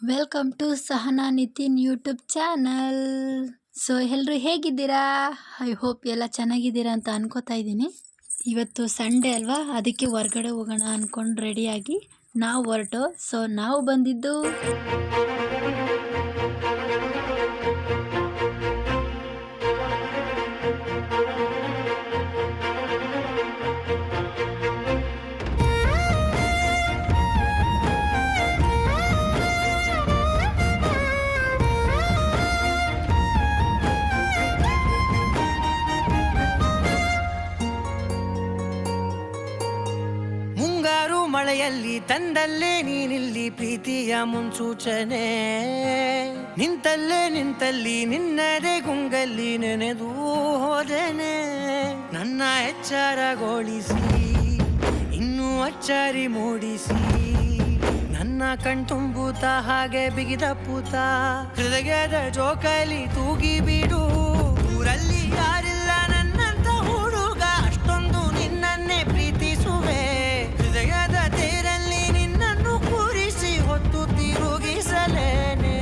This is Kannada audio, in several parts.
Welcome to Sahana Nitin YouTube channel. So ಎಲ್ಲರೂ ಹೇಗಿದ್ದೀರಾ? ಐ ಹೋಪ್ ಎಲ್ಲ ಚೆನ್ನಾಗಿದ್ದೀರಾ ಅಂತ ಅನ್ಕೋತಾ ಇದ್ದೀನಿ. ಇವತ್ತು ಸಂಡೇ ಅಲ್ವಾ, ಅದಕ್ಕೆ ಹೊರ್ಗಡೆ ಹೋಗೋಣ ಅಂದ್ಕೊಂಡು ರೆಡಿಯಾಗಿ ನಾವು ಹೊರಟು. ಸೊ ನಾವು ಬಂದಿದ್ದು ಮುಂಗಾರು ಮಳೆಯಲ್ಲಿ ತಂದಲ್ಲೇ ನೀನಿಲ್ಲಿ ಪ್ರೀತಿಯ ಮುನ್ಸೂಚನೆ. ನಿಂತಲ್ಲಿ ನಿನ್ನದೇ ಗುಂಗಲ್ಲಿ ನೆನೆದು ಹೋದೆನೆ. ನನ್ನ ಎಚ್ಚರಗೊಳಿಸಿ ಇನ್ನೂ ಅಚ್ಚರಿ ಮೂಡಿಸಿ, ನನ್ನ ಕಣ್ತುಂಬುತ್ತ ಹಾಗೆ ಬಿಗಿದಪ್ಪುತ್ತ ಹೃದಯದ ಜೋಕಾಲಿ ತೂಗಿ ಬಿಡು. ಊರಲ್ಲಿ ಯಾರಿಲ್ಲ ನನ್ನಂತ ಹುಡುಗ, ಅಷ್ಟೊಂದು ನಿನ್ನನ್ನೇ ಪ್ರೀತಿಸುವೆ. ಹೃದಯದ ತೇರಲ್ಲಿ ನಿನ್ನನ್ನು ಕೂರಿಸಿ ಹೊತ್ತು ತಿರುಗಿಸಲೇನೆ.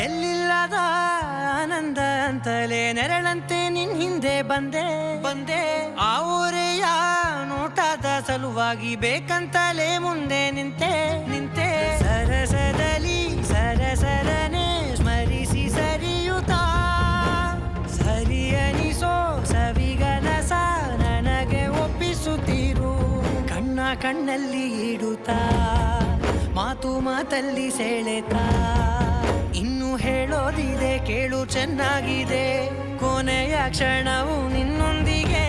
ಎಲ್ಲಿಲ್ಲದ ಆನಂದ ಅಂತಲೇ ನೆರಳಂತೆ ನಿನ್ ಹಿಂದೆ ಬಂದೆ. ಆ ಊರೆಯ ನೋಟದ ಸಲುವಾಗಿ ಬೇಕಂತಲೇ ಮುಂದೆ ನಿಂತೆ. ಸರಸದಲ್ಲಿ ಸರಸರನೆ ಸ್ಮರಿಸಿ ಸರಿಯುತ್ತಾ, ಸರಿ ಅನಿಸೋ ಸವಿಗನಸ ನನಗೆ ಒಪ್ಪಿಸುತ್ತೀರು. ಕಣ್ಣಲ್ಲಿ ಇಡುತ್ತಾ, ಮಾತಲ್ಲಿ ಸೆಳೆತಾ, ಇನ್ನು ಹೇಳೋದಿದೆ ಕೇಳು ಚೆನ್ನಾಗಿದೆ. ಕೊನೆಯ ಕ್ಷಣವು ನಿನ್ನೊಂದಿಗೆ.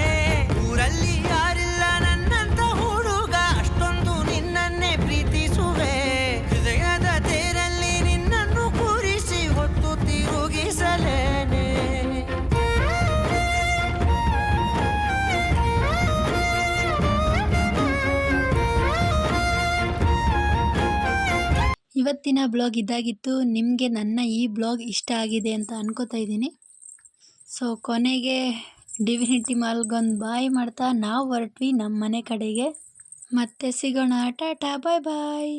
ಊರಲ್ಲಿ ಯಾರಿಲ್ಲ ನನ್ನಂತ ಹುಡುಗ, ಅಷ್ಟೊಂದು ನಿನ್ನನ್ನೇ ಪ್ರೀತಿಸುವೆ. ಹೃದಯದ ತೇರಲ್ಲಿ ನಿನ್ನನ್ನು ಕೂರಿಸಿ ಹೊತ್ತು ತಿರುಗಿಸಲೇನೆ. ಇವತ್ತಿನ ಬ್ಲಾಗ್ ಇದಾಗಿತ್ತು. ನಿಮಗೆ ನನ್ನ ಈ ಬ್ಲಾಗ್ ಇಷ್ಟ ಆಗಿದೆ ಅಂತ ಅನ್ಕೋತಾ ಇದ್ದೀನಿ. ಸೊ ಕೊನೆಗೆ ಡಿವಿನಿಟಿ ಮಾಲ್ಗೊಂದು ಬಾಯ್ ಮಾಡ್ತಾ ನಾವು ಹೊರಟ್ವಿ ನಮ್ಮ ಮನೆ ಕಡೆಗೆ. ಮತ್ತೆ ಸಿಗೋಣ. ಟಾಟಾ, ಬಾಯ್ ಬಾಯ್.